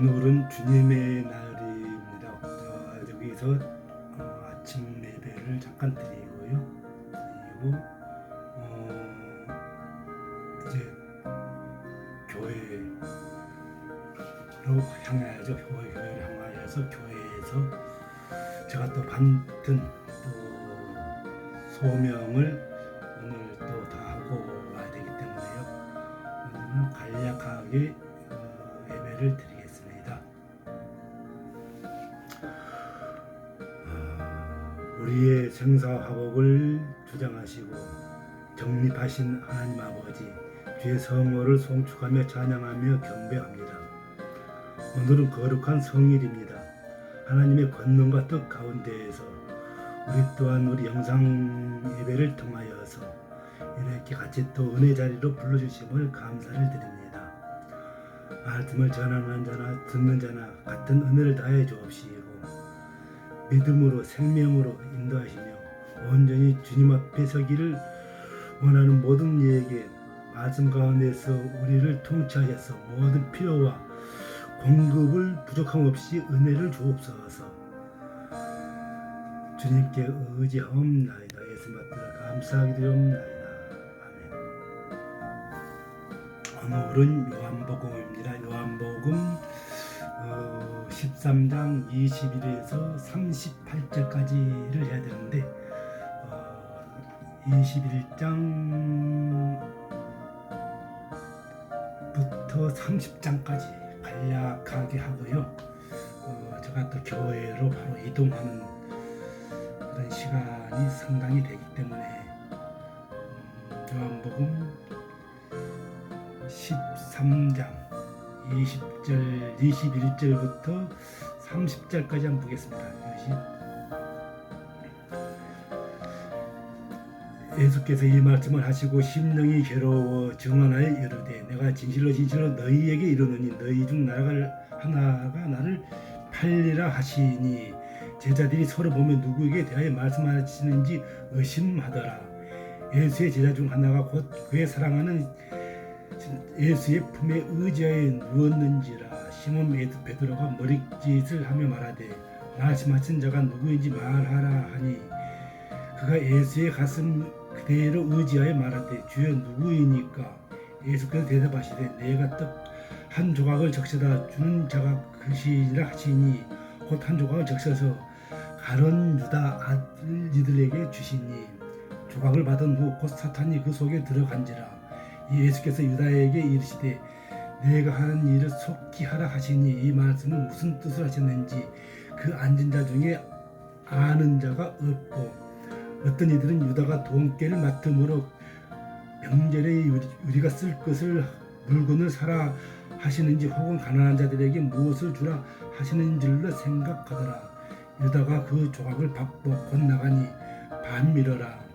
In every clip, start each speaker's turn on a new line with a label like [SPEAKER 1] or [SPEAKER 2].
[SPEAKER 1] 오늘은 주님의 날입니다. 여기서 아침 예배를 잠깐 드리고요. 그리고 이제 교회로 향하여서 교회를 향하여서 교회에서 제가 또 받은 또 소명을 오늘 또 다 하고 와야 되기 때문에요. 오늘은 간략하게 예배를 드리겠습니다. 우리의 생사화복을 주장하시고 정립하신 하나님 아버지, 주의 성호를 송축하며 찬양하며 경배합니다. 오늘은 거룩한 성일입니다. 하나님의 권능과 뜻 가운데에서 우리 또한 우리 영상 예배를 통하여서 이렇게 같이 또 은혜 자리로 불러주심을 감사를 드립니다. 말씀을 전하는 자나 듣는 자나 같은 은혜를 다해 주옵시고 믿음으로 생명으로 인도하시며 온전히 주님 앞에 서기를 원하는 모든 이에게 말씀 가운데서 우리를 통치하셔서 모든 필요와 공급을 부족함 없이 은혜를 주옵소서. 주님께 의지하옵나이다. 예수 받들어 감사하게 되옵나이다. 아멘. 오늘은 요한복음입니다. 요한복음 13장 21에서 38절까지를 해야 되는데 21장부터 30장까지 간략하게 하고요. 제가 또 교회로 바로 이동하는 그런 시간이 상당히 되기 때문에 요한복음 13장 20절, 21절부터 30절까지 한번 보겠습니다. 예수께서 이 말씀을 하시고 심령이 괴로워 증언하여 이르되 내가 진실로 너희에게 이르노니 너희 중 하나가 나를 팔리라 하시니 제자들이 서로 보며 누구에게 대하여 말씀하시는지 의심하더라. 예수의 제자 중 하나가 곧 그의 사랑하는 예수의 품에 의지하여 누웠는지라. 시몬 베드로가 머리짓을 하며 말하되 말씀하신 자가 누구인지 말하라 하니 그가 예수의 가슴 그대로 의지하여 말하되 주여 누구이니까. 예수께서 대답하시되 내가 떡 한 조각을 적셔다 주는 자가 그시니라 하시니 곧 한 조각을 적셔서 가룟 유다 아들들에게 주시니 조각을 받은 후 곧 사탄이 그 속에 들어간지라. 예수께서 유다에게 이르시되 내가 하는 일을 속히 하라 하시니 이 말씀은 무슨 뜻을 하셨는지 그 앉은 자 중에 아는 자가 없고 어떤 이들은 유다가 돈깨를 맡음으로 명절에 우리가 쓸 것을 물건을 사라 하시는지 혹은 가난한 자들에게 무엇을 주라 하시는 줄로 생각하더라. 유다가 그 조각을 받고 곧 나가니 반미러라.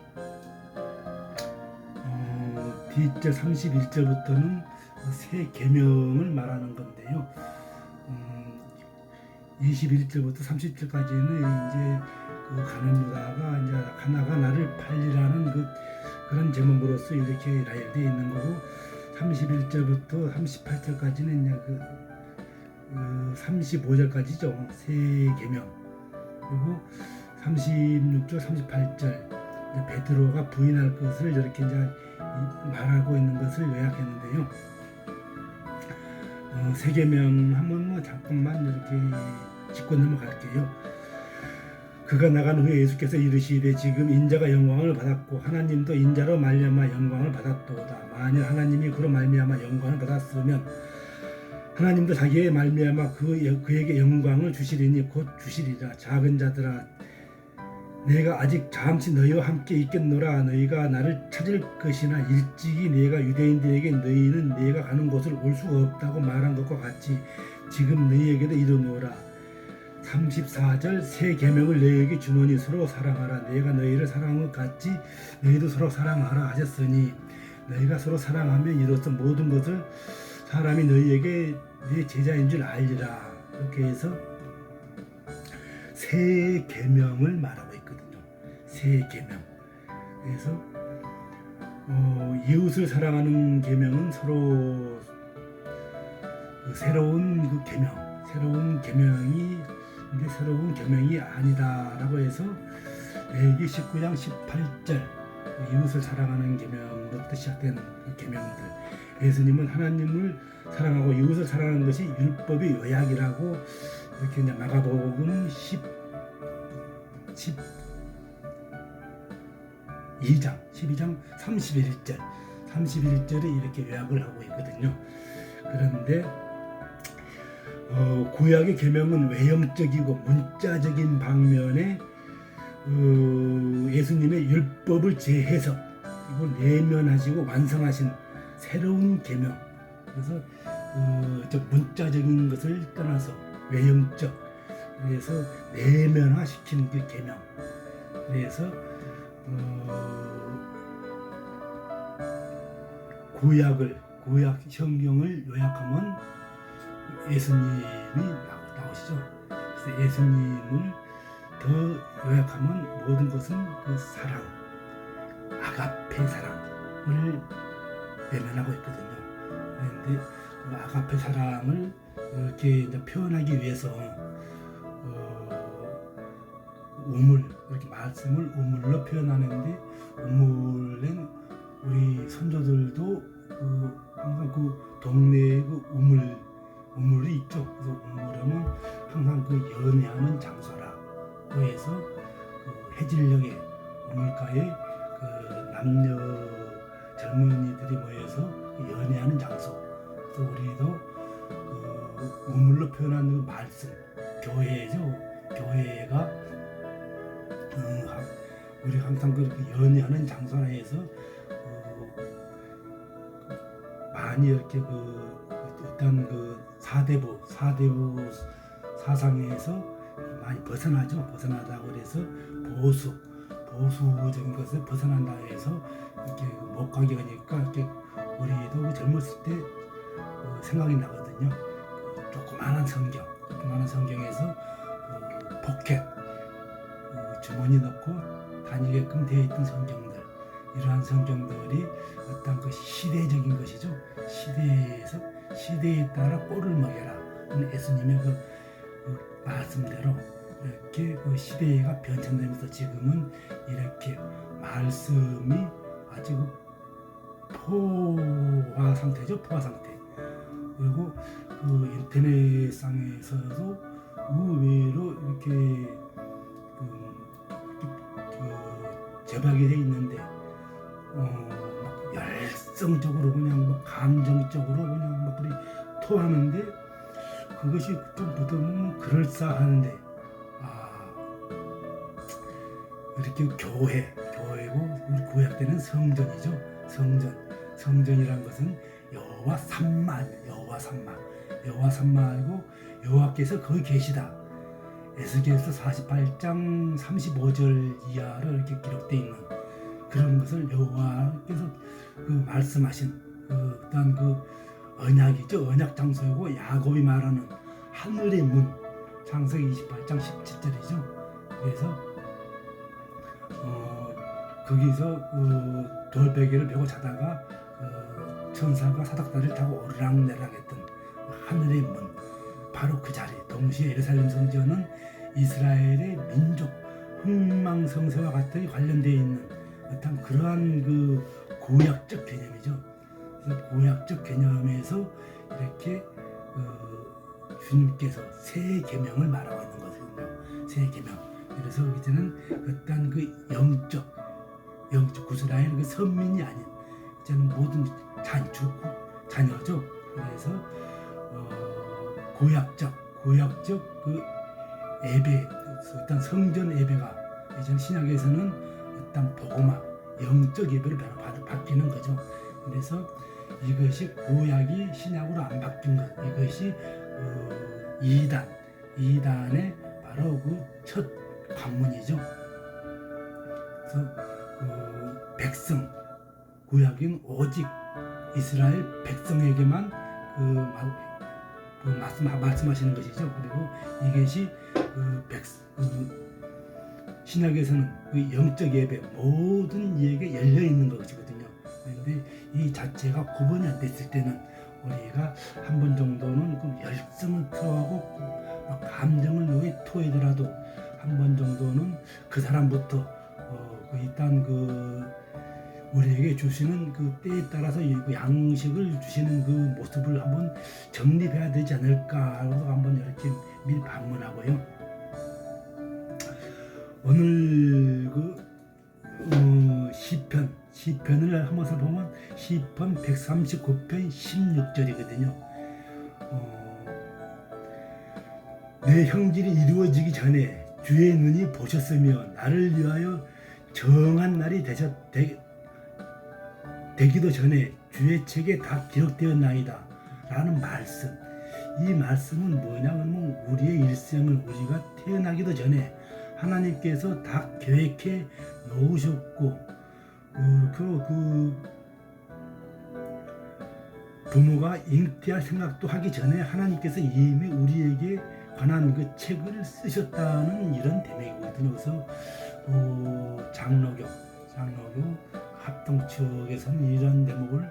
[SPEAKER 1] 뒤절 31절부터는 새 계명을 말하는 건데요. 21절부터 30절까지는 이제 그 가룟 유다가 이제 하나가 나를 팔리라는 그런 제목으로서 이렇게 나열되어 있는 거고 31절부터 38절까지는 이제 35절까지죠. 새 계명. 그리고 36절, 38절 베드로가 부인할 것을 이렇게 이제 말하고 있는 것을 요약했는데요. 새 계명 하면 뭐 잠깐만 이렇게 짚고 넘어갈게요. 그가 나간 후에 예수께서 이르시되 지금 인자가 영광을 받았고 하나님도 인자로 말미암아 영광을 받았도다. 만일 하나님이 그로 말미암아 영광을 받았으면 하나님도 자기의 말미암아 그에게 영광을 주시리니 곧 주시리라. 작은 자들아 내가 아직 잠시 너희와 함께 있겠노라. 너희가 나를 찾을 것이나 일찍이 내가 유대인들에게 너희는 내가 가는 곳을 올 수가 없다고 말한 것과 같이 지금 너희에게도 이르노라. 34절 새 계명을 너희에게 주노니 서로 사랑하라. 내가 너희를 사랑한 것 같이 너희도 서로 사랑하라 하셨으니 너희가 서로 사랑하면 이로써 모든 것을 사람이 너희에게 네 제자인 줄 알리라. 이렇게 해서 새 계명을 말하고 있거든요. 새 계명. 그래서 이웃을 사랑하는 계명은 서로 새로운 그 계명, 새로운 계명이 근데 새로운 계명이 아니다라고 해서 레위기 19장 18절 이웃을 사랑하는 계명부터 시작된 계명들, 예수님은 하나님을 사랑하고 이웃을 사랑하는 것이 율법의 요약이라고 이렇게 이제 마가복음 12장 31절에 이렇게 요약을 하고 있거든요. 그런데 구약의 계명은 외형적이고 문자적인 방면에 예수님의 율법을 재해석 그리고 내면하시고 완성하신 새로운 계명. 그래서 저 문자적인 것을 떠나서 외형적, 그래서 내면화시킨 그 계명. 그래서 구약 성경을 요약하면 예수님이 나오시죠. 그래서 예수님을 더 요약하면 모든 것은 그 사랑, 아가페 사랑을 외면하고 있거든요. 그런데 그 아가페 사랑을 이렇게 이제 표현하기 위해서 우물, 이렇게 말씀을 우물로 표현하는데, 우물은 우리 선조들도 항상 그 동네에 그 우물이 있죠. 그래서 우물하면 항상 그 연애하는 장소라고 해서 그 해질녘에 우물가에 그 남녀 젊은이들이 모여서 연애하는 장소. 그래서 우리도 그 우물로 표현하는 그 말씀, 교회죠. 교회가 우리 항상 그 연애하는 장소라 해서 많이 이렇게 일단 그 사대부 사상에서 많이 벗어나다고 그래서 보수적인 것을 벗어난다 해서 이렇게 못 가게 하니까 이렇게 우리도 젊었을 때 생각이 나거든요. 조그마한 성경에서 포켓 주머니 넣고 다니게끔 되어 있던 성경들, 이러한 성경들이 어떤 그 시대적인 것이죠. 시대에 따라 꼴을 먹여라. 예수님의 그 말씀대로 이렇게 그 시대가 변천되면서 지금은 이렇게 말씀이 아주 포화 상태죠. 포화 상태. 그리고 그 인터넷상에서도 의외로 이렇게 제박이 돼 있는데 막 열성적으로 그냥 막 감정적으로 그냥 막 그리 토하는데, 그것이 좀 보통 그럴싸한데 이렇게 교회고 우리 구약 때는 성전이죠. 성전이란 것은 여호와 삼마이고 여호와께서 거기 계시다. 에스겔서 48장 35절 이하로 이렇게 기록되어 있는 그런 것을 여호와께서 그 말씀하신 어떤 그 언약이죠. 언약 장소이고 야곱이 말하는 하늘의 문, 창세기 28장 17절이죠. 그래서 거기서 돌베개를 베고 자다가 천사가 사닥다리를 타고 오르락내락했던 하늘의 문, 바로 그 자리. 동시에 예루살렘 성전은 이스라엘의 민족 흥망성쇠와 같이 관련되어 있는 어떤 그러한 그 구약적 개념이죠. 그래서 구약적 개념에서 이렇게 주님께서 새 계명을 말하고 있는 거거든요. 새 계명. 그래서 이제는 어떤 그 영적 구스라엘 그 선민이 아닌 이제는 모든 자녀죠. 그래서 구약적 그 예배, 어떤 성전 예배가 이전 신약에서는 어떤 복음화, 영적 예배를 바뀌는 거죠. 그래서 이것이 구약이 신약으로 안 바뀐 것, 이것이 이단의 바로 그 첫 관문이죠. 그래서 백성, 구약인 오직 이스라엘 백성에게만 말씀하시는 것이죠. 그리고 이것이 신약에서는 그 영적 예배 모든 이에게 열려 있는 것이거든요. 그런데 이 자체가 구분이 안 됐을 때는 우리가 한 번 정도는 그 열정을 표하고 감정을 여기 토해더라도 한 번 정도는 그 사람부터 그 일단 그 우리에게 주시는 그 때에 따라서 그 양식을 주시는 그 모습을 한번 정립해야 되지 않을까 하고 한번 이렇게 미리 방문하고요. 오늘 그 시편을 한번 살펴보면 시편 139편 16절이거든요. 내 형질이 이루어지기 전에 주의 눈이 보셨으며 나를 위하여 정한 날이 되기도 전에 주의 책에 다 기록되었나이다 라는 말씀. 이 말씀은 뭐냐면 우리의 일생을 우리가 태어나기도 전에 하나님께서 다 계획해 놓으셨고 그 부모가 잉태할 생각도 하기 전에 하나님께서 이미 우리에게 관한 그 책을 쓰셨다는 이런 대목이거든요. 그래서 장로교 합동 측에서는 이런 대목을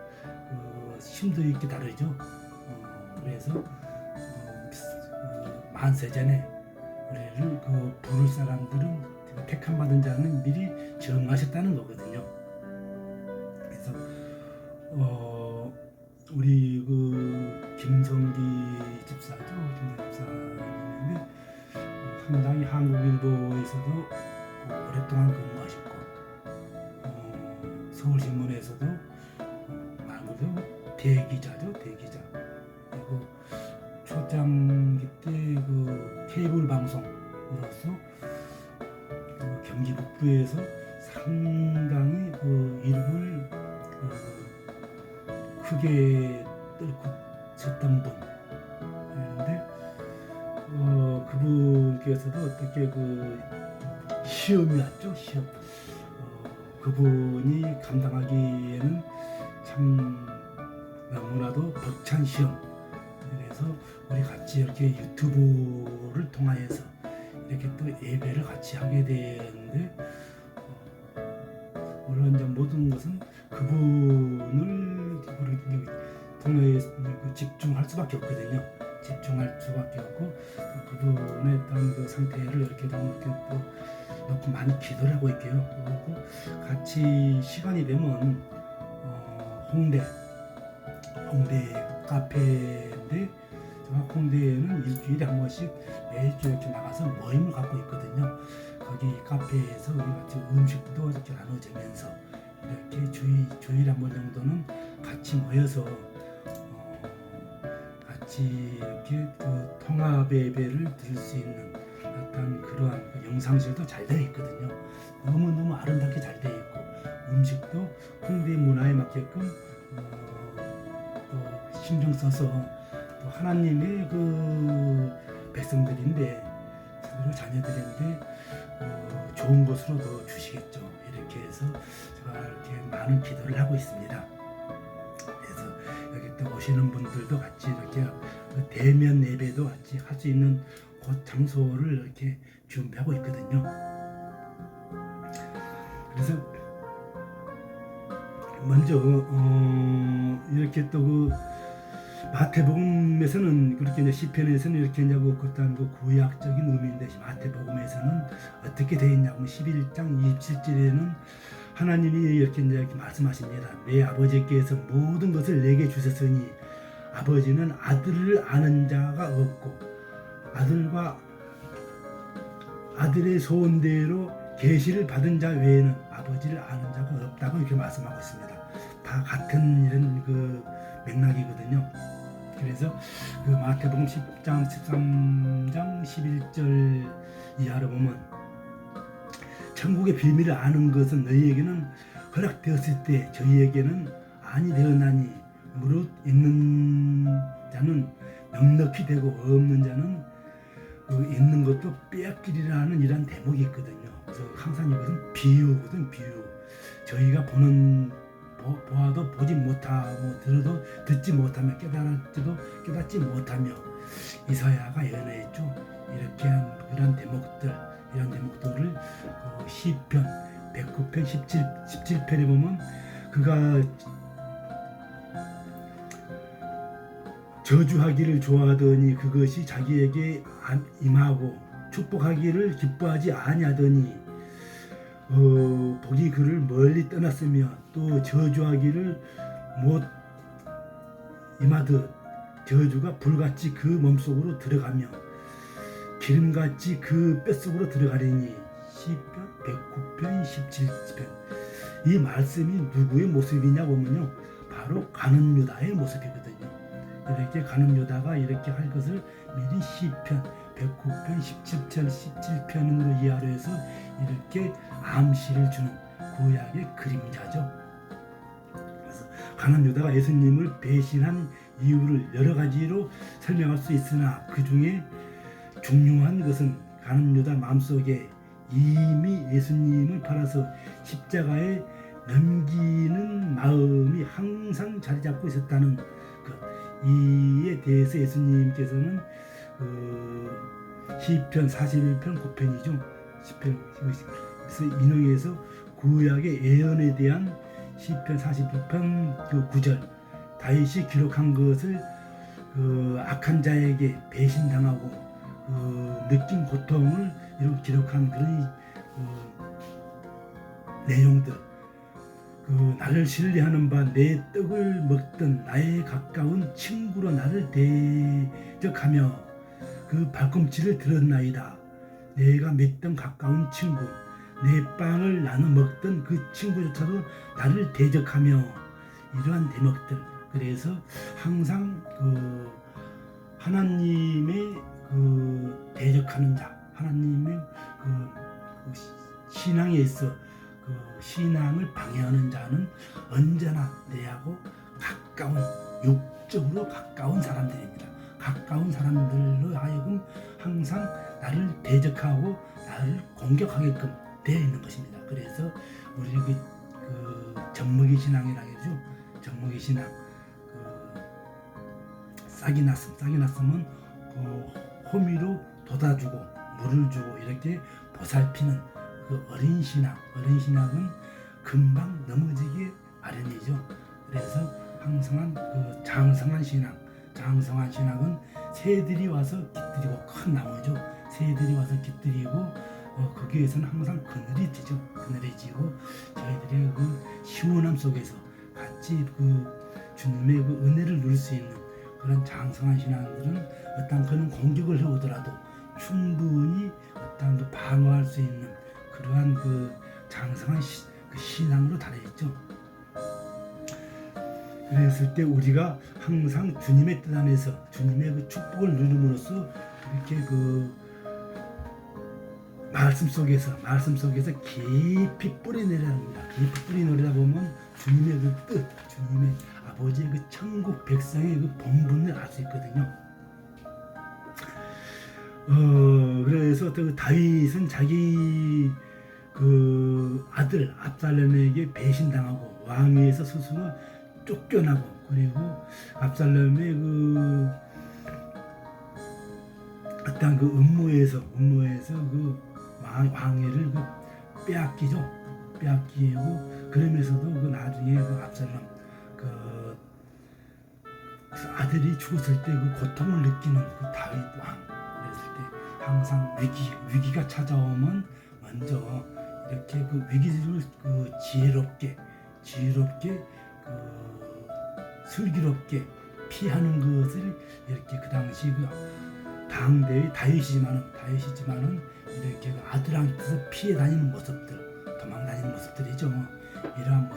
[SPEAKER 1] 심도 있게 다루죠. 그래서 만세전에 우리를 그 부를 사람들은 택함 받은 자는 미리 정하셨다는 거거든요. 그래서 우리 그 김성기 집사죠. 김성기 집사님인데 상당히 한국일보에서도 오랫동안 근무하셨고 서울신문에서도 말 그대로 대기자죠. 대기자. 그리고 초창기 때 그 케이블 방송으로서 그 경기 북부에서 상당히 그 이름을 크게 떨쳤던 분. 그런데 그분께서도 어떻게 그 시험이 왔죠. 시험. 그분이 감당하기에는 참 너무나도 벅찬 시험. 그래서 우리 같이 이렇게 유튜브를 통하여서 이렇게 또 예배를 같이 하게 되는데 물론 이제 모든 것은 그분을 통해서 집중할 수밖에 없거든요. 집중할 수밖에 없고 그분의 어떤 그 상태를 이렇게 또 놓고 많이 기도를 하고 있게요. 그리고 같이 시간이 되면 홍대 카페인데 제가 홍대에는 일주일에 한 번씩 매주 이렇게 나가서 모임을 갖고 있거든요. 거기 카페에서 우리 같이 음식도 이렇게 나눠주면서 이렇게 주일에 한 번 정도는 같이 모여서 같이 이렇게 그 통합 예배를 드릴 수 있는 어떤 그러한 그 영상실도 잘 되어 있거든요. 너무너무 아름답게 잘 되어 있고 음식도 홍대 문화에 맞게끔 또 신경 써서 또 하나님의 그 백성들인데 자녀들인데 좋은 것으로 더 주시겠죠. 이렇게 해서 제가 이렇게 많은 기도를 하고 있습니다. 그래서 여기 또 오시는 분들도 같이 이렇게 대면 예배도 같이 할 수 있는 곳 장소를 이렇게 준비하고 있거든요. 그래서 먼저 이렇게 또 그 마태복음에서는 그렇게 이제 시편에서는 이렇게 이제 어떤 그 구약적인 의미인데 마태복음에서는 어떻게 되어 있냐면 11장 27절에는 하나님이 이렇게 말씀하십니다. 내 아버지께서 모든 것을 내게 주셨으니 아버지는 아들을 아는 자가 없고 아들과 아들의 소원대로 계시를 받은 자 외에는 아버지를 아는 자가 없다고 이렇게 말씀하고 있습니다. 다 같은 이런 그 맥락이거든요. 그래서 그 마태복음 10장 13장 11절 이하로 보면 천국의 비밀을 아는 것은 너희에게는 허락되었을 때 저희에게는 아니 되었나니 무릇 있는 자는 넉넉히 되고 없는 자는 그 있는 것도 빼앗기리라는 이런 대목이 있거든요. 그래서 항상 이것은 비유거든. 비유. 저희가 보아도 보지 못하고 들어도 듣지 못하며 깨닫지 못하며 이사야가 예언했죠. 이렇게 한 그런 대목들, 이런 대목들을 시편 109편 17편에 보면 그가 저주하기를 좋아하더니 그것이 자기에게 임하고 축복하기를 기뻐하지 아니하더니 복이 그를 멀리 떠났으며 또 저주하기를 못 임하듯 저주가 불같이 그 몸속으로 들어가며 기름같이 그 뼛속으로 들어가리니 시편 109편 17편. 이 말씀이 누구의 모습이냐 보면요, 바로 가룟 유다의 모습이거든요. 이렇게 가룟 유다가 이렇게 할 것을 미리 시편 109편 17편으로 이해하려 해서 이렇게 암시를 주는 구약의 그림자죠. 그래서 가룟 유다가 예수님을 배신한 이유를 여러 가지로 설명할 수 있으나 그 중에 중요한 것은 가룟 유다 마음속에 이미 예수님을 팔아서 십자가에 넘기는 마음이 항상 자리 잡고 있었다는 것, 이에 대해서 예수님께서는 시편 41편 9편이죠. 그래서 인용해서 구약의 예언에 대한 시편 41편 그 9절, 다윗이 기록한 것을 악한 자에게 배신당하고 느낀 고통을 이렇게 기록한 그런 내용들, 나를 신뢰하는 바 내 떡을 먹던 나의 가까운 친구로 나를 대적하며 그 발꿈치를 들었나이다. 내가 맺던 가까운 친구, 내 빵을 나눠 먹던 그 친구조차도 나를 대적하며, 이러한 대목들. 그래서 항상 하나님의 대적하는 자, 하나님의 신앙에 있어 신앙을 방해하는 자는 언제나 내하고 가까운, 육적으로 가까운 사람들입니다. 가까운 사람들로 하여금 항상 나를 대적하고 나를 공격하게끔 되어 있는 것입니다. 그래서 우리 젖먹이 신앙이라고 하죠. 젖먹이 신앙, 싹이 났으면 호미로 돋아주고 물을 주고 이렇게 보살피는 어린 신앙은 금방 넘어지기 마련이죠. 그래서 항상 장성한 신앙은 새들이 와서 깃들이고, 큰 나무죠. 새들이 와서 깃들이고 거기에서는 항상 그늘이 지고 저희들의 시원함 속에서 같이 주님의 은혜를 누릴 수 있는 그런 장성한 신앙들은 어떤 그런 공격을 해오더라도 충분히 어떤 방어할 수 있는 그러한 장성한 신앙으로 달해있죠. 그랬을 때 우리가 항상 주님의 뜻 안에서 주님의 축복을 누림으로써 이렇게 말씀 속에서 깊이 뿌리내려야 합니다. 깊이 뿌리내리다 보면 주님의 뜻, 주님의 아버지의 천국 백성의 본분을 알 수 있거든요. 그래서 다윗은 자기 아들 압살롬에게 배신당하고 왕위에서 스스로 쫓겨나고, 그리고 압살롬의 어떤 음모에서 왕위를 빼앗기고, 그러면서도 나중에 압살롬 아들이 죽었을 때 고통을 느끼는 다윗 왕, 그랬을 때 항상 위기가 찾아오면 먼저 이렇게 위기를 지혜롭게 슬기롭게 피하는 것을 이렇게 당시 당대의 다윗이지만은 이렇게 아들한테서 피해 다니는 모습들, 도망 다니는 모습들이죠. 이러한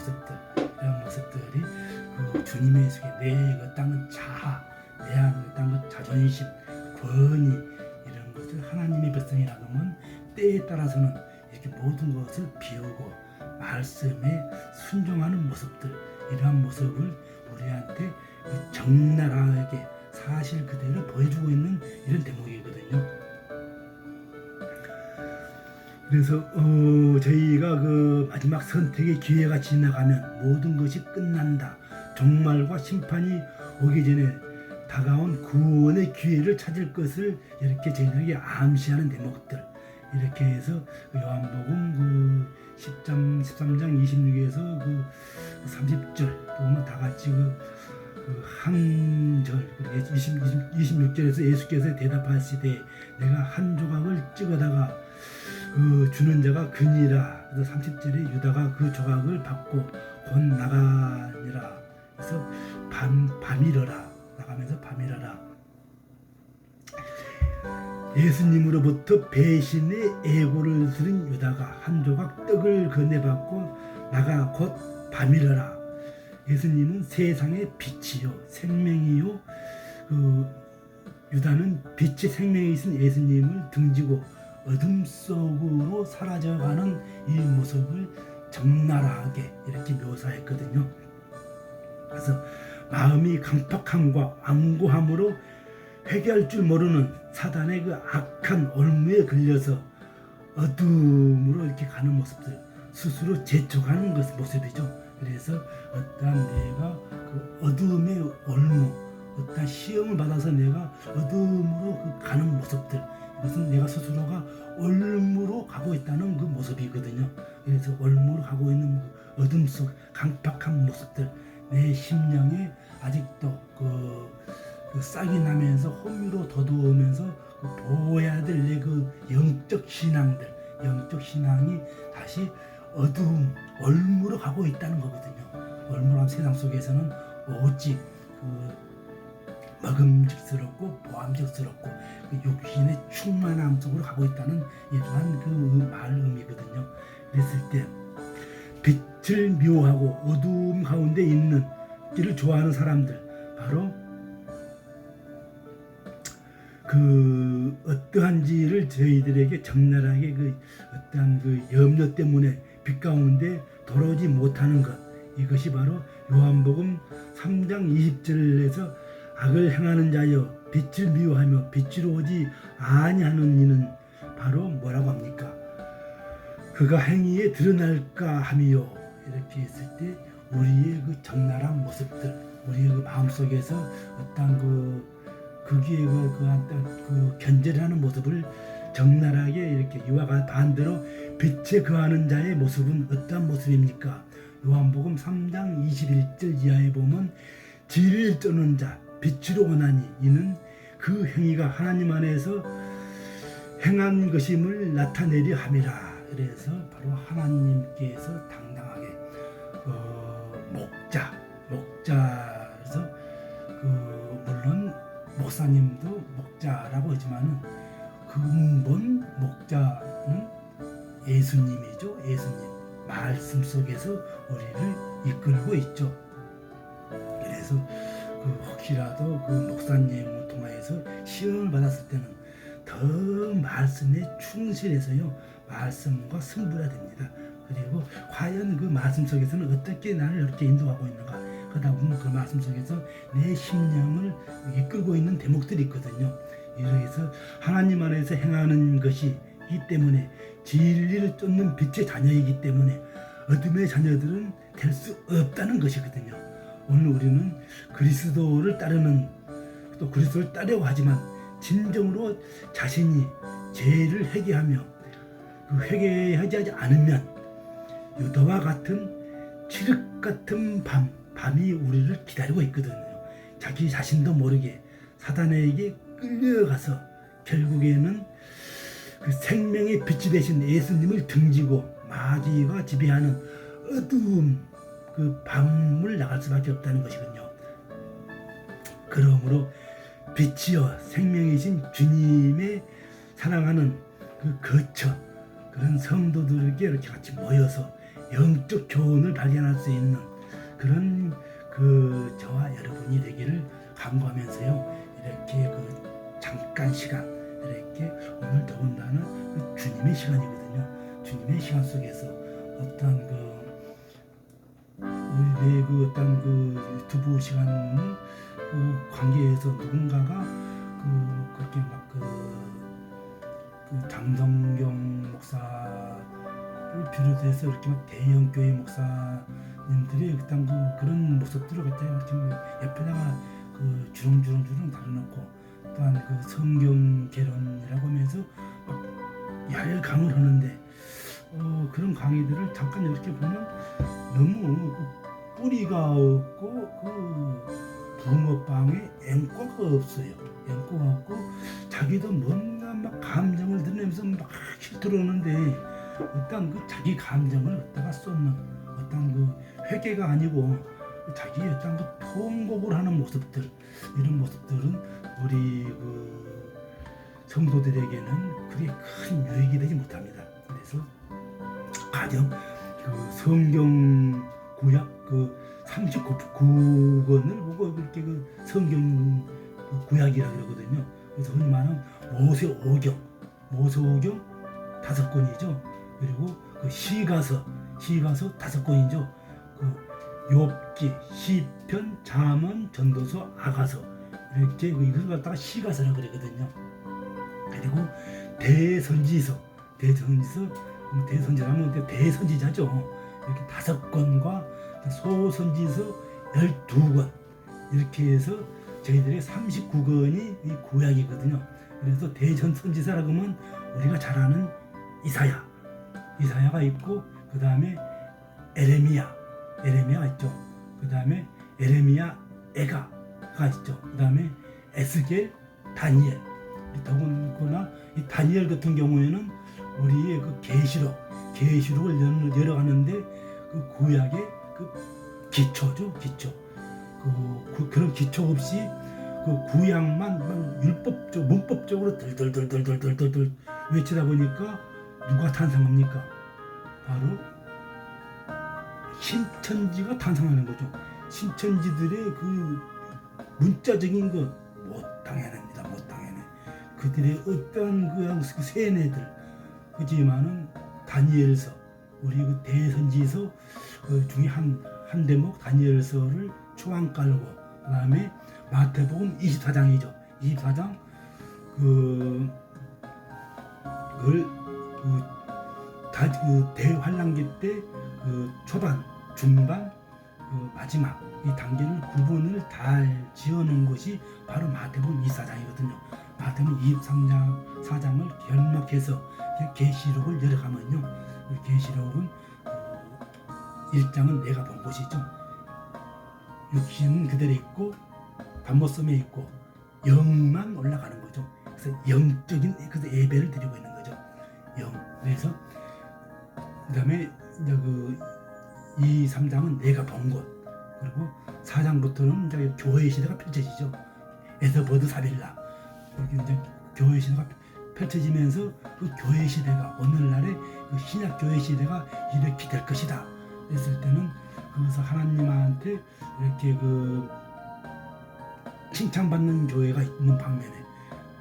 [SPEAKER 1] 모습들이 주님의 속에 내 땅은 자아, 내 땅은 자존심, 권위, 이런 것을 하나님의 백성이라고 하면 때에 따라서는 이렇게 모든 것을 비우고 말씀에 순종하는 모습들, 이러한 모습을 우리한테 적나라하게 사실 그대로 보여주고 있는 이런 대목이거든요. 그래서 저희가 마지막 선택의 기회가 지나가면 모든 것이 끝난다, 종말과 심판이 오기 전에 다가온 구원의 기회를 찾을 것을 이렇게 저희들에게 암시하는 대목들, 이렇게 해서 요한복음 13장 26에서 30절 보면 다 같이 그 한절 26절에서 예수께서 대답하시되 내가 한 조각을 찍어다가 그 주는 자가 그니라. 그래서 30절에 유다가 그 조각을 받고 곧 나가니라. 그래서 밤이러라. 나가면서 밤이러라. 예수님으로부터 배신의 애고를 들은 유다가 한 조각 떡을 건네받고 나가 곧 밤이러라. 예수님은 세상의 빛이요 생명이요. 그 유다는 빛의 생명이신 예수님을 등지고 어둠 속으로 사라져가는 이 모습을 적나라하게 이렇게 묘사했거든요. 그래서 마음이 강팍함과 완고함으로 회개할 줄 모르는 사단의 그 악한 올무에 걸려서 어둠으로 이렇게 가는 모습들, 스스로 재촉하는 모습이죠. 그래서 어떠한 내가 그 어둠의 올무, 어떠한 시험을 받아서 내가 어둠으로 가는 모습들, 이것은 내가 스스로가 올무로 가고 있다는 그 모습이거든요. 그래서 올무로 가고 있는 그 어둠 속 강팍한 모습들, 내 심령에 아직도 그 싹이 나면서 호미로 돋우면서 그 보호해야 될 내 그 영적 신앙들, 영적 신앙이 다시 어두움, 얼무로 가고 있다는 거거든요. 얼무란 세상 속에서는 오직 그 먹음직스럽고 보암직스럽고 그 육신의 충만함 속으로 가고 있다는 이러한 그 말 의미거든요. 그랬을 때 빛을 미워하고 어두움 가운데 있는 길을 좋아하는 사람들, 바로 그 어떠한지를 저희들에게 적나라하게 그 어떠한 그 염려 때문에 빛 가운데 돌아오지 못하는 것, 이것이 바로 요한복음 3장 20절에서 악을 행하는 자여 빛을 미워하며 빛으로 오지 아니하는 이는 바로 뭐라고 합니까? 그가 행위에 드러날까 함이요. 이렇게 했을 때 우리의 그 적나라한 모습들, 우리의 그 마음속에서 어떤 거기에 그 견제하는 모습을 적나라하게 이렇게 이와 반대로 빛에 거하는 자의 모습은 어떠한 모습입니까? 요한복음 3장 21절 이하에 보면 진리를 쫓는 자 빛으로 오나니 이는 그 행위가 하나님 안에서 행한 것임을 나타내려 함이라. 그래서 바로 하나님께서 당당하게 목자에서 물론 목사님도 목자라고 하지만은 근본 목자는 예수님이죠. 예수님 말씀 속에서 우리를 이끌고 있죠. 그래서 혹시라도 그 목사님을 통하여서 시험을 받았을 때는 더 말씀에 충실해서요 말씀과 승부해야 됩니다. 그리고 과연 그 말씀 속에서는 어떻게 나를 이렇게 인도하고 있는가, 그러다 보면 그 말씀 속에서 내 심령을 이끌고 있는 대목들이 있거든요. 이래서 하나님 안에서 행하는 것이기 때문에 진리를 쫓는 빛의 자녀이기 때문에 어둠의 자녀들은 될 수 없다는 것이거든요. 오늘 우리는 그리스도를 따르는, 또 그리스도를 따려고 하지만 진정으로 자신이 죄를 회개하며 그 회개하지 않으면 유다와 같은 칠흑 같은 밤이 우리를 기다리고 있거든요. 자기 자신도 모르게 사단에게 끌려가서 결국에는 그 생명의 빛이 되신 예수님을 등지고 마귀가 지배하는 어두운 그 밤을 나갈 수밖에 없다는 것이군요. 그러므로 빛이여 생명이신 주님의 사랑하는 그 거처, 그런 성도들에게 이렇게 같이 모여서 영적 교훈을 발견할 수 있는 그런 저와 여러분이 되기를 간구하면서요, 이렇게 잠깐 시간, 이렇게 오늘 더군다나 주님의 시간이거든요. 주님의 시간 속에서 어떤 우리의 어떤 유튜브 시간은 관계에서 누군가가 그렇게 막 장성경 목사를 비롯해서 이렇게 막 대형 교회 목사님들이 일단 그런 모습들을 갖다 이렇게 옆에다가 주렁주렁 달아놓고, 또한 성경 개론이라고 하면서 막 얄강을 하는데 그런 강의들을 잠깐 이렇게 보면 너무 뿌리가 없고 붕어빵에 앵꼬가 없어요. 앵꼬가 없고 자기도 뭔가 막 감정을 드러내면서 막 들어오는데 어떤 그 자기 감정을 갖다가 쏟는 어떤 그 회개가 아니고 자기 어떤 그 통곡을 하는 모습들, 이런 모습들은 우리 그 성도들에게는 그게 큰 유익이 되지 못합니다. 그래서 가령 그 성경 구약 그 39권을 보고 그렇게 그 성경 구약이라 그러거든요. 그래서 흔히 말하는 모세오경 5권이죠. 그리고 그 시가서 5권이죠. 그 욥기, 시편, 잠언, 전도서, 아가서 이렇게 이걸 갖다가 시가서라 그러거든요. 그리고 대선지서 대선지자면 대선지자죠. 이렇게 5권과 소선지서 12권 이렇게 해서 저희들의 39권이 이 구약이거든요. 그래서 대전선지사라고 하면 우리가 잘 아는 이사야가 있고, 그 다음에 에레미야가 있죠. 그 다음에 에레미야 에가가 있죠. 그 다음에 에스겔, 다니엘. 더군다나 이 다니엘 같은 경우에는 우리의 그 계시록을 열어가는데 그 구약의 그 기초죠. 그런 기초 없이 그 구약만 문법적으로 덜덜덜덜 외치다 보니까 누가 탄생합니까? 바로 신천지가 탄생하는 거죠. 신천지들의 그 문자적인 것 못 당해냅니다. 그들의 어떤 그 세뇌들, 그지만은 다니엘서, 우리 그 대선지서 그 중에 한 대목 다니엘서를 초안 깔고, 그 다음에 마태복음 24장이죠. 24장 그 대환란기 때 그 초반, 중반, 그 마지막 이 단계를 구분을 잘 지어놓은 것이 바로 마태복음 24장이거든요. 마태복음 24장을 결막해서 계시록을 열어가면요, 계시록은 1장은 내가 본 것이죠. 육신은 그대로 있고 밤모섬에 있고 영만 올라가는 거죠. 그래서 영적인 그래서 예배를 드리고 있는 거죠. 영. 그래서 그다음에 이제 그 2, 3장은 내가 본 것, 그리고 4장부터는 이제 교회 시대가 펼쳐지죠. 에서버드 사빌라 이렇게 이제 교회 시대가 펼쳐지면서 그 교회 시대가 오늘날의 그 신약 교회 시대가 이렇게 될 것이다 했을 때는, 거기서 하나님한테 이렇게 그 칭찬받는 교회가 있는 반면에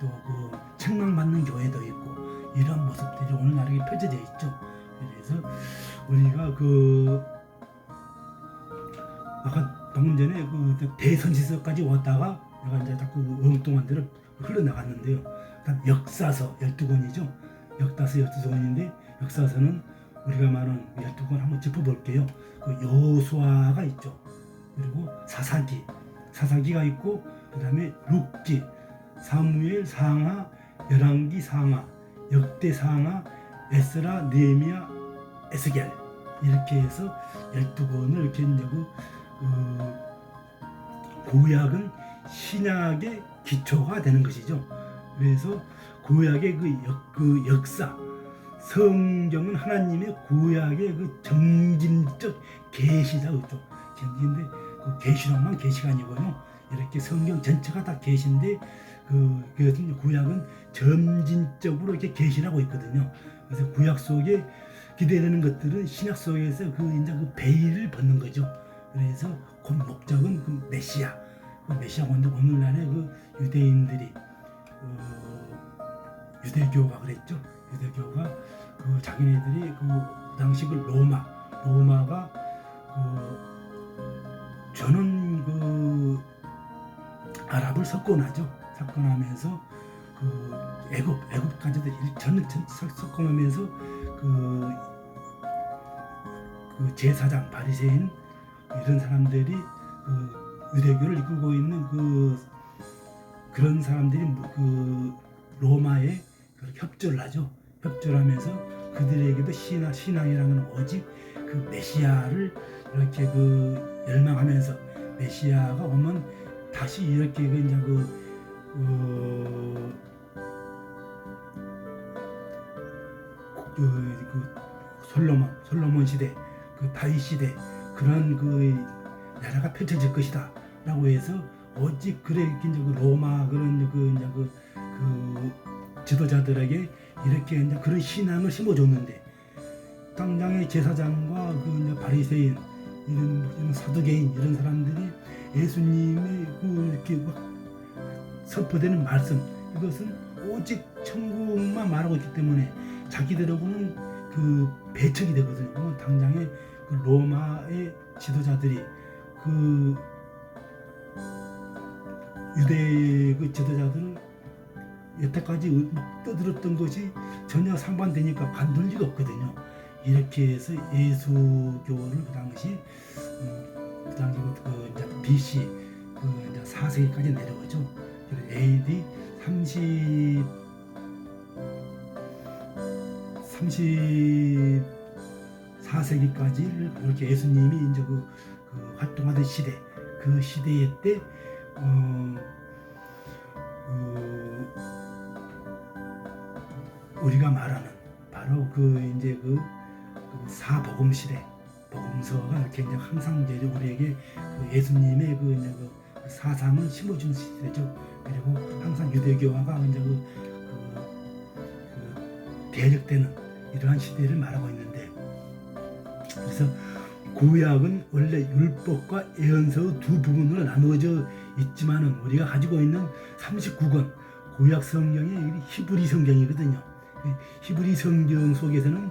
[SPEAKER 1] 또 그 책망받는 교회도 있고, 이런 모습들이 오늘날에 펼쳐져 있죠. 그래서 우리가 그 아까 방금 전에 그 대선지서까지 왔다가 내가 이제 자꾸 엉뚱한 데로 흘러나갔는데요. 역사서 12권이죠. 역사서 12권인데 역사서는 우리가 말하는 12권 한번 짚어볼게요. 그 여호수아가 있죠. 그리고 사사기가 있고, 그 다음에 룻기, 사무엘 상하, 열왕기 상하, 역대 상하, 에스라, 느헤미야, 에스겔 이렇게 해서 12권을 이렇게 이제 구약은 신약의 기초가 되는 것이죠. 그래서 구약의 그 역사, 성경은 하나님의 구약의 그 정진적 계시다 그죠. 근데 그 계시록만 계시가 아니고요, 이렇게 성경 전체가 다 계시인데 그것은 구약은 점진적으로 이렇게 계시라고 있거든요. 그래서 구약 속에 기대되는 것들은 신약 속에서 이제 그 베일을 벗는 거죠. 그래서 그 목적은 그 메시아 건데, 오늘날의 그 유대인들이 유대교가 그랬죠. 유대교가 그 자기네들이 그 당시 그 로마가 저는 그 아랍을 석권하면서 그 애국까지도 저는 석권하면서 그 제사장 바리새인 이런 사람들이 그 유대교를 이끌고 있는 그런 사람들이 그 로마에 협조를 하죠. 협조하면서 그들에게도 신앙이라는 오직 그 메시아를 이렇게 열망하면서, 메시아가 오면 다시 이렇게 그 이제 솔로몬 시대, 그 다윗 시대 그런 그 나라가 펼쳐질 것이다라고 해서 오직 그래 이제 그 로마 그런 그 지도자들에게 이렇게 이제 그런 신앙을 심어줬는데 당장의 제사장과 그 이제 바리새인 이런 사두개인 이런 사람들이 예수님의 그 이렇게 막 선포되는 말씀 이것은 오직 천국만 말하고 있기 때문에 자기들하고는 그 배척이 되거든요. 당장의 그 로마의 지도자들이 그 유대 그 지도자들을 여태까지 막 떠들었던 것이 전혀 상반되니까 관둘 리가 없거든요. 이렇게 해서 예수교를 그 당시 그 이제 BC 그 이제 4세기까지 내려오죠. AD 34세기까지를 그렇게 예수님이 이제 그 활동하던 시대, 그 시대에 때 우리가 말하는 바로 그 이제 그 사복음 시대, 복음서가 이렇게 이제 항상 이제 우리에게 그 예수님의 그 이제 그 사상을 심어준 시대죠. 그리고 항상 유대교화가 이제 대적되는 이러한 시대를 말하고 있는데, 그래서 구약은 원래 율법과 예언서 두 부분으로 나누어져 있지만은 우리가 가지고 있는 39권 구약 성경이 히브리 성경이거든요. 히브리 성경 속에서는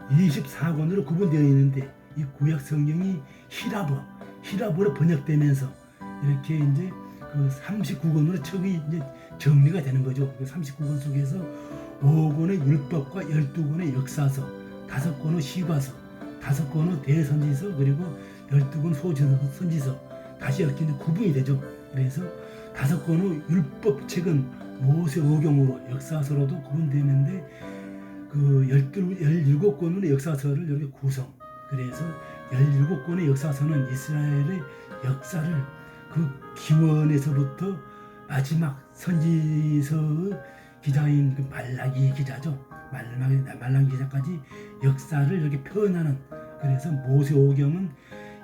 [SPEAKER 1] 24권으로 구분되어 있는데 이 구약 성경이 히라보로 번역되면서 이렇게 이제 그 39권으로 척이 이제 정리가 되는 거죠. 그 39권 속에서 5권의 율법과 12권의 역사서, 5권의 시과서, 5권의 대선지서, 그리고 12권 소선지서 다시 이렇게 구분이 되죠. 그래서 5권의 율법책은 모세오경으로 역사서로도 구분되는데 그 17권의 역사서를 이렇게 구성. 그래서 17권의 역사서는 이스라엘의 역사를 그 기원에서부터 마지막 선지서의 기자인 그 말라기 기자죠. 말라기 기자까지 역사를 이렇게 표현하는, 그래서 모세오경은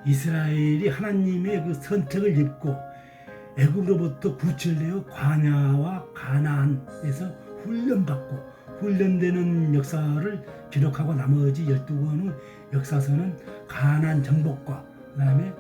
[SPEAKER 1] 이스라엘이 하나님의 그 선택을 입고 애굽으로부터 구출되어 광야와 가나안에서 훈련되는 역사를 기록하고 나머지 12권의 역사서는 가나안 정복과 그 다음에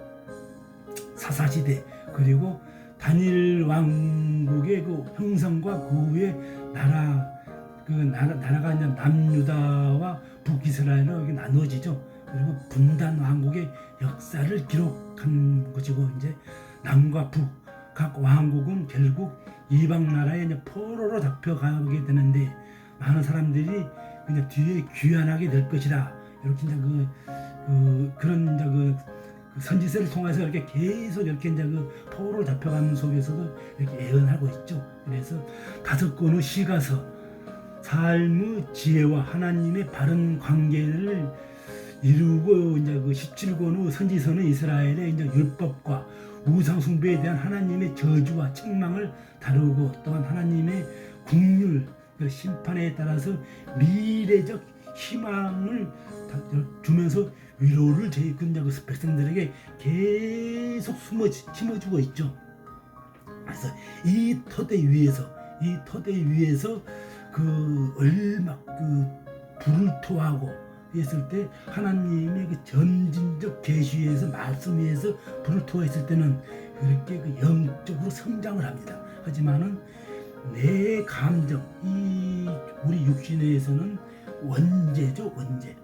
[SPEAKER 1] 사사시대 그리고 다니엘 왕국의 그 형성과 그 후에 나라가 이제 남유다와 북이스라엘로 이렇게 나누어지죠. 그리고 분단 왕국의 역사를 기록한 것이고, 이제 남과 북 각 왕국은 결국 이방 나라에 이제 포로로 잡혀가게 되는데 많은 사람들이 그냥 뒤에 귀환하게 될 것이다. 이렇게 이제 그런 이제 그 선지서를 통해서 이렇게 계속 이렇게 이제 그 포로로 잡혀가는 속에서도 이렇게 예언하고 있죠. 그래서 5권의 시가서, 삶의 지혜와 하나님의 바른 관계를 이루고, 이제 그 17권의 선지서는 이스라엘의 이제 율법과 우상 숭배에 대한 하나님의 저주와 책망을 다루고, 또한 하나님의 국률, 심판에 따라서 미래적 희망을 주면서 위로를 그 백성들에게 계속 심어주고 있죠. 그래서 이 토대 위에서 불을 토하고 했을 때 하나님의 그 전진적 계시에서 말씀 위에서 불을 토했을 때는 그렇게 그 영적으로 성장을 합니다. 하지만은 내 감정, 우리 육신에서는 원죄죠. 원죄.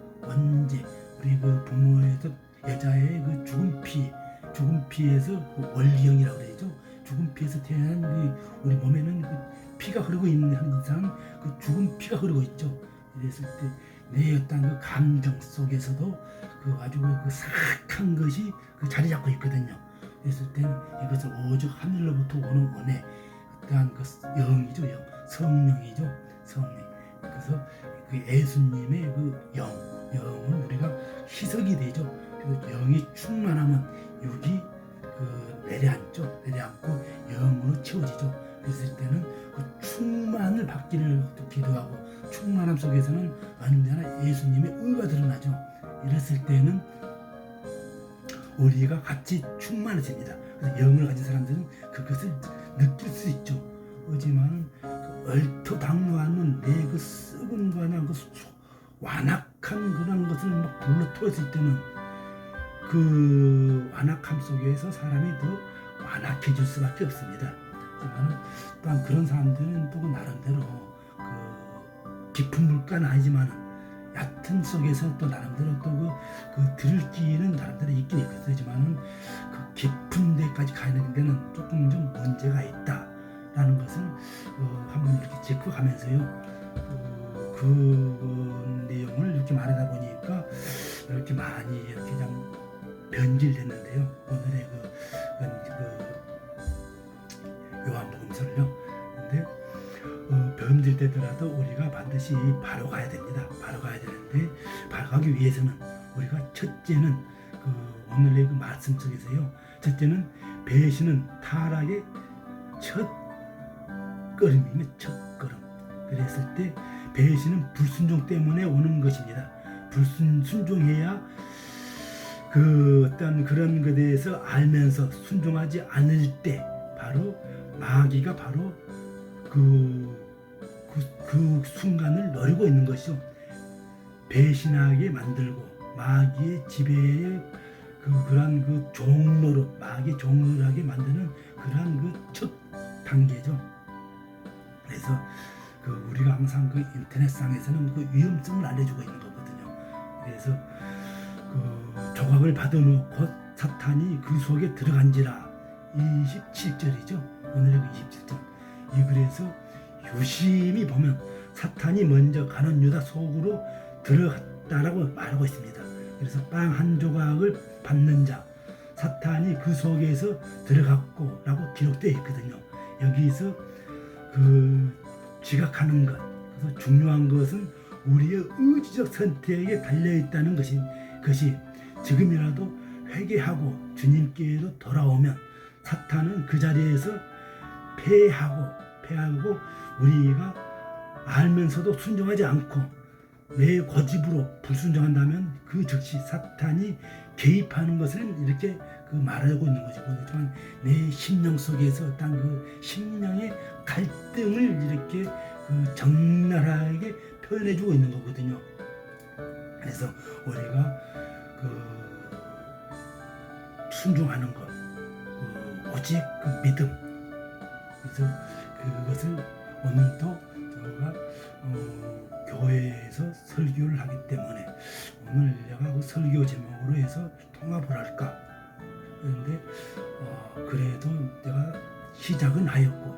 [SPEAKER 1] 우리 그 부모에서 여자의 그 죽은 피에서 그 원리형이라고 그러죠. 죽은 피에서 태어난 우리 몸에는 그 피가 흐르고 있는 한 이상 그 죽은 피가 흐르고 있죠. 이랬을 때 내 어떤 그 감정 속에서도 그 아주 그 사악한 것이 그 자리 잡고 있거든요. 그랬을 때는 이것은 오직 하늘로부터 오는 은혜, 어떠한 그 영이죠. 성령이죠. 성령. 그래서 그 예수님의 그 영은 우리가 희석이 되죠. 그리고 영이 충만하면 육이 내려앉고 영으로 채워지죠. 그랬을 때는 그 충만을 받기를 또 기도하고, 충만함 속에서는 언제나 예수님의 의가 드러나죠. 이랬을 때는 우리가 같이 충만해집니다. 그래서 영을 가진 사람들은 그것을 느낄 수 있죠. 하지만 얼토당뇨하는 내 그 썩은 거나 그 완악한 그런 것을 막 불러 토했을 때는 그 완악함 속에서 사람이 더 완악해질 수밖에 없습니다. 하지만 또한 그런 사람들은 또 나름대로 그 깊은 물가는 아니지만 얕은 속에서 또 나름대로 또 그 들기는 나름대로 있긴 있겠지만은 그 깊은 데까지 가는 데는 조금 좀 문제가 있다라는 것을 한번 이렇게 짚어가면서요. 그 내용을 이렇게 말하다 보니까 이렇게 많이 이렇게 좀 변질됐는데요. 오늘의 그 요한복음서를요. 근데 변질되더라도 우리가 반드시 바로 가야 됩니다. 바로 가야 되는데, 바로 가기 위해서는 우리가 첫째는 오늘의 그 말씀 속에서요. 첫째는 배신은 타락의 첫 걸음이며 첫 걸음. 그랬을 때 배신은 불순종 때문에 오는 것입니다. 순종해야 그 어떤 그런 것에 대해서 알면서 순종하지 않을 때 바로 마귀가 바로 그 순간을 노리고 있는 것이죠. 배신하게 만들고 마귀의 지배에 그러한 그 종로로, 마귀의 종로를 하게 만드는 그러한 그 첫 단계죠. 그래서 우리가 항상 그 인터넷상에서는 그 위험성을 알려주고 있는 거거든요. 그래서 조각을 받아놓고 사탄이 그 속에 들어간지라, 27절이죠. 오늘의 27절. 그래서 유심히 보면 사탄이 먼저 가룟 유다 속으로 들어갔다라고 말하고 있습니다. 그래서 빵 한 조각을 받는 자, 사탄이 그 속에서 들어갔고 라고 기록되어 있거든요. 여기서 지각하는 것, 그래서 중요한 것은 우리의 의지적 선택에 달려있다는 것이 지금이라도 회개하고 주님께로 돌아오면 사탄은 그 자리에서 패하고 우리가 알면서도 순종하지 않고 내 고집으로 불순종한다면 그 즉시 사탄이 개입하는 것을 이렇게 말하고 있는 거죠. 그렇지만 내 심령 속에서 어떤 그 심령의 갈등을 이렇게 적나라하게 표현해주고 있는 거거든요. 그래서 우리가 순종하는 것, 오직 믿음. 그래서 그것을 오늘도 저가 교회에서 설교를 하기 때문에 오늘 내가 그 설교 제목으로 해서 통합을 할까. 그런데 그래도 내가 시작은 하였고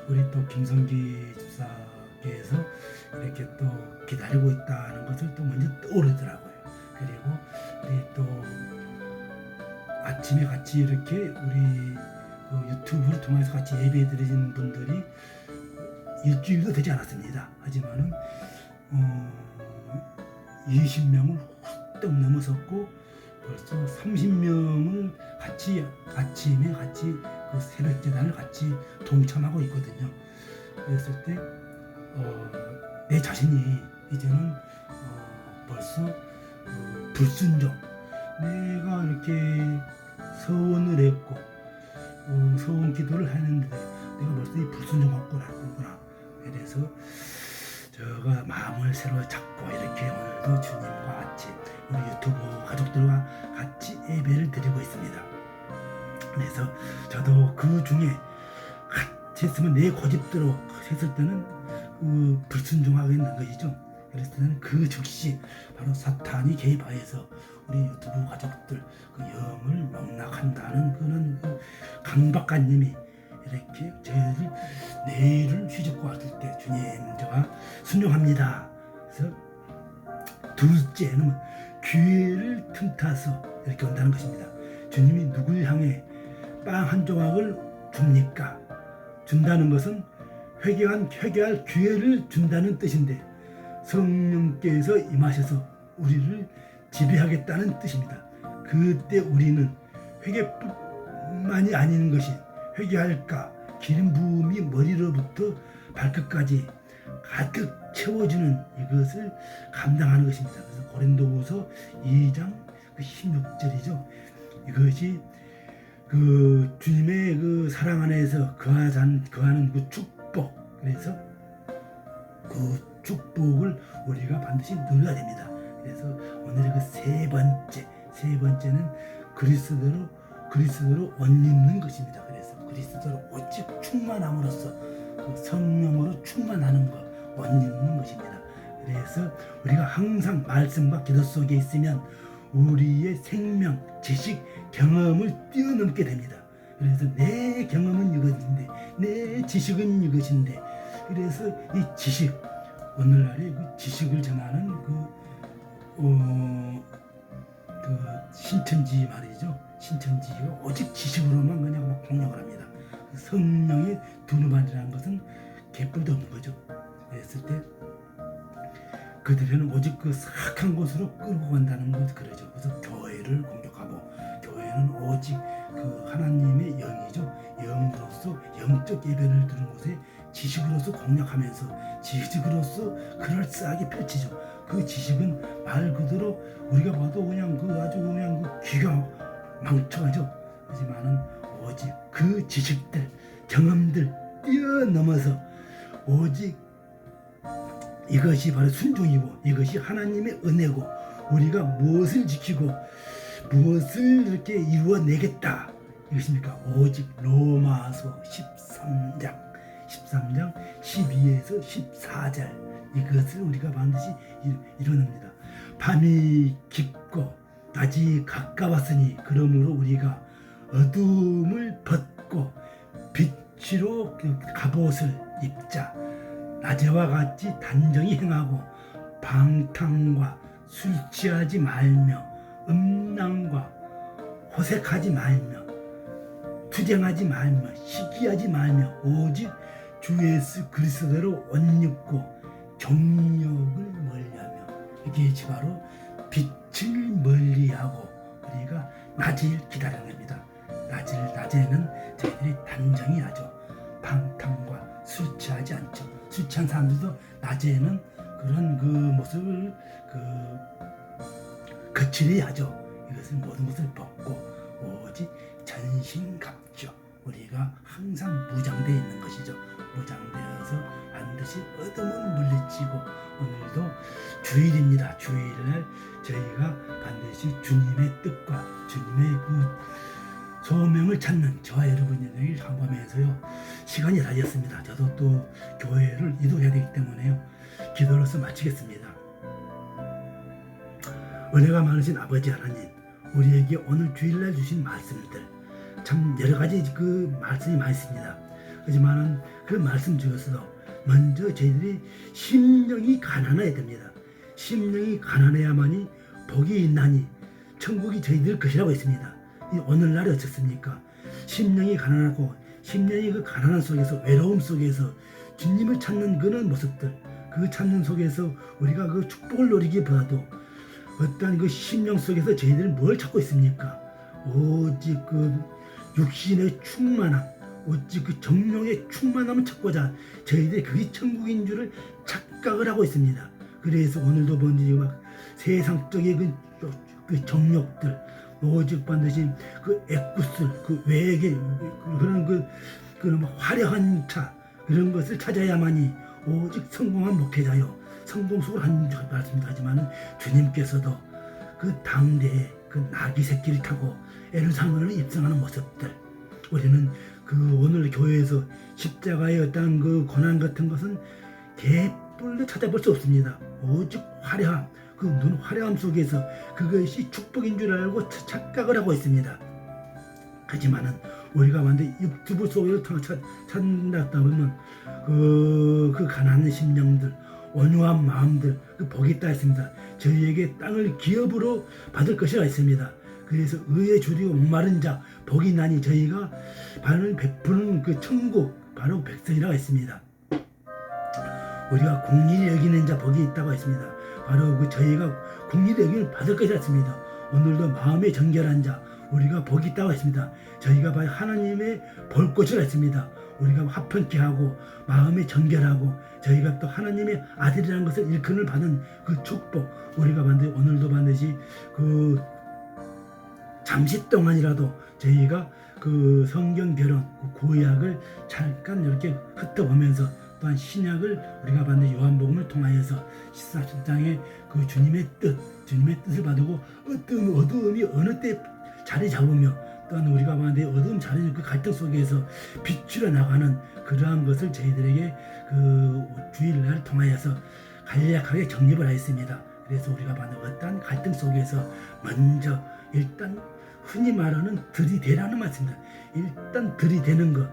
[SPEAKER 1] 우리 또 김성기 집사께서 이렇게 또 기다리고 있다는 것을 또 먼저 떠오르더라고요. 그리고 우리 또 아침에 같이 이렇게 우리 유튜브를 통해서 같이 예배 드리는 분들이 일주일도 되지 않았습니다. 하지만은 20명을 훌쩍 넘어섰고 벌써 30명을 같이 아침에 같이 그 새벽 제단을 같이 동참하고 있거든요. 그랬을 때 내 자신이 이제는 벌써 불순종, 내가 이렇게 서원을 했고 서원 기도를 했는데 내가 벌써 이 불순종하구나. 그래서 제가 마음을 새로 잡고 이렇게 오늘도 주님과 같이 우리 유튜브 가족들과 같이 예배를 드리고 있습니다. 그래서 저도 그 중에 같이 했으면 내 고집대로 했을 때는 불순종하겠는 것이죠. 그랬을 때는 그 즉시 바로 사탄이 개입하여서 우리 유튜브 가족들 영을 농락한다는 그런 강박관념이 이렇게 저희들 내일을 휘젓고 왔을 때 주님 제가 순종합니다. 그래서 둘째는 기회를 틈타서 이렇게 온다는 것입니다. 주님이 누굴 향해 빵 한 조각을 줍니까? 준다는 것은 회개할 기회를 준다는 뜻인데 성령께서 임하셔서 우리를 지배하겠다는 뜻입니다. 그때 우리는 회개뿐만이 아닌 것이 회개할까 기름 부음이 머리로부터 발끝까지 가득 채워주는 이것을 감당하는 것입니다. 그래서 고린도후서 2장 16절이죠. 이것이 그 주님의 그 사랑 안에서 거하는 그 축복. 그래서 그 축복을 우리가 반드시 누려야 됩니다. 그래서 오늘의 그 세 번째는 그리스도로 옷 입는 것입니다. 그래서 그리스도로 오직 충만함으로써 그 성령으로 충만하는 것, 옷 입는 것입니다. 그래서 우리가 항상 말씀과 기도 속에 있으면 우리의 생명, 지식, 경험을 뛰어넘게 됩니다. 그래서 내 경험은 이것인데, 내 지식은 이것인데, 그래서 이 지식, 오늘날의 그 지식을 전하는 그 신천지 말이죠. 신천지가 오직 지식으로만 그냥 막 공략을 합니다. 성령의 두루마리라는 것은 개뿔도 없는 거죠. 그랬을 때 그들은 오직 그 사악한 곳으로 끌고 간다는 것 그러죠. 그래서 교회를 공격하고, 교회는 오직 그 하나님의 영이죠. 영으로서 영적 예배를 드는 곳에 지식으로서 공략하면서 지식으로서 그럴싸하게 펼치죠. 그 지식은 말 그대로 우리가 봐도 그냥 그 아주 그냥 그 귀가 망쳐가죠. 하지만은 오직 그 지식들, 경험들 뛰어넘어서 오직 이것이 바로 순종이고, 이것이 하나님의 은혜고, 우리가 무엇을 지키고 무엇을 이렇게 이루어내겠다, 이것입니까? 오직 로마서 13장 12에서 14절 이것을 우리가 반드시 이뤄냅니다. 밤이 깊고 낮이 가까웠으니 그러므로 우리가 어둠을 벗고 빛으로 갑옷을 입자. 낮에와 같이 단정히 행하고 방탕과 술 취하지 말며 음란과 호색하지 말며 투쟁하지 말며 시기하지 말며 오직 주 예수 그리스도로 옷 입고 정욕을 멀리하며, 이게 바로 빛을 멀리하고 우리가 낮을 기다리는 겁니다. 낮에는 저희들이 단정히 하죠. 방탕과 술 취하지 않죠. 술 취한 사람들도 낮에는 그런 그 모습을 거칠이 하죠. 이것은 모든 것을 벗고 오직 전신갑주, 우리가 항상 무장되어 있는 것이죠. 무장되어서 반드시 어둠은 물리치고, 오늘도 주일입니다. 주일날 저희가 반드시 주님의 뜻과 주님의 그 소명을 찾는 저와 여러분들이 항범해서요 시간이 다 되었습니다. 저도 또 교회를 이동해야 되기 때문에요 기도로서 마치겠습니다. 은혜가 많으신 아버지 하나님, 우리에게 오늘 주일날 주신 말씀들 참 여러가지 그 말씀이 많이 있습니다. 하지만 그 말씀 중에서도 먼저 저희들이 심령이 가난해야 됩니다. 심령이 가난해야만이 복이 있나니 천국이 저희들 것이라고 했습니다. 오늘날이 어떻습니까? 심령이 가난하고, 심령이 그 가난한 속에서, 외로움 속에서 주님을 찾는 그런 모습들, 그 찾는 속에서 우리가 그 축복을 노리기보다도 어떤 그 심령 속에서 저희들이 뭘 찾고 있습니까? 오직 그 육신의 충만함, 오직 그 정욕의 충만함을 찾고자 저희들이 그게 천국인 줄을 착각을 하고 있습니다. 그래서 오늘도 뭔지 막 세상적인 그 정욕들, 오직 반드시 그 애구슬, 그 외계 그런 그런 화려한 차, 그런 것을 찾아야만이 오직 성공한 목회자요, 성공 속을 한 줄 알았습니다. 하지만 주님께서도 그 당대에 그 나귀 새끼를 타고 에루살렘을 입성하는 모습들, 우리는 그 오늘 교회에서 십자가의 어떤 그 고난 같은 것은 개뿔로 찾아볼 수 없습니다. 오직 화려함, 그 눈 화려함 속에서 그것이 축복인 줄 알고 착각을 하고 있습니다. 하지만은 우리가 완전 유튜브 속에서 찾는다 보면 그 가난한 심령들, 온유한 마음들, 그 복이 있다 했습니다. 저희에게 땅을 기업으로 받을 것이라 했습니다. 그래서 의에 줄이고 목마른 자 복이 나니 저희가 바로 베푸는 그 천국, 바로 백성이라고 했습니다. 우리가 공의를 여기는 자 복이 있다고 했습니다. 바로 그 저희가 공의를 여기는 받을 것이라 했습니다. 오늘도 마음의 정결한 자, 우리가 복이 있다고 했습니다. 저희가 바로 하나님의 볼꽃이라 했습니다. 우리가 화평케 하고 마음이 정결하고 저희가 또 하나님의 아들이라는 것을 일컬음을 받은 그 축복, 우리가 반드시 오늘도 반드시 그 잠시 동안이라도 저희가 그 성경 결혼, 그 구약을 잠깐 이렇게 흩어보면서 또한 신약을 우리가 받는 요한복음을 통하여서 14장의 그 주님의 뜻을 받고 어떤 어두움이 어느 때 자리 잡으며 또한 우리가 받는 어두움 자리 그 갈등 속에서 비추려 나가는 그러한 것을 저희들에게 그 주일날 통하여서 간략하게 정립을 하였습니다. 그래서 우리가 받는 어떠한 갈등 속에서 먼저 일단 흔히 말하는 들이대라는 말씀입니다. 일단 들이대는 것.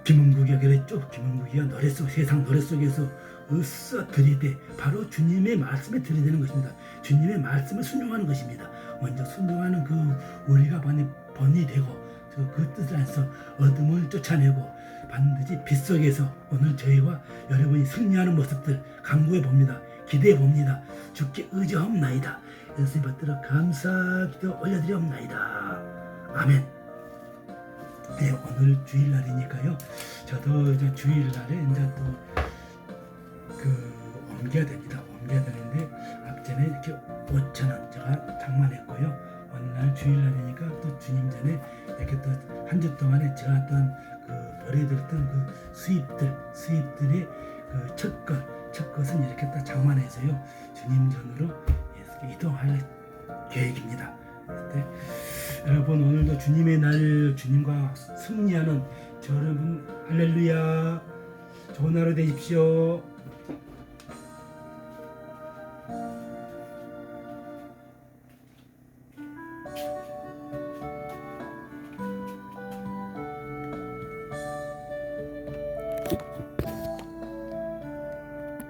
[SPEAKER 1] 김은국이가 그랬죠. 김은국이가 세상 노래 속에서 으쌰 들이대, 바로 주님의 말씀에 들이대는 것입니다. 주님의 말씀을 순종하는 것입니다. 먼저 순종하는 그 우리가 번이 되고 그 뜻을 안에서 어둠을 쫓아내고 반드시 빛 속에서 오늘 저희와 여러분이 승리하는 모습들 강구해 봅니다. 기대해 봅니다. 주께 의지하옵나이다. 예수님 받들어 감사 기도 올려드리옵나이다. 아멘. 네, 오늘 주일날이니까요. 저도 이제 주일날에 이제 또 옮겨야 됩니다. 옮겨야 되는데 앞전에 이렇게 5,000원 제가 장만했고요. 어느 날 주일날이니까 또 주님 전에 이렇게 또 한 주 동안에 제가 어떤 벌여드렸던 그 수입들의 그 첫 것은 이렇게 딱 장만해서요. 주님 전으로 이동할 계획입니다. 네. 여러분 오늘도 주님의 날, 주님과 승리하는 저 여러분 할렐루야, 좋은 하루 되십시오.
[SPEAKER 2] 네.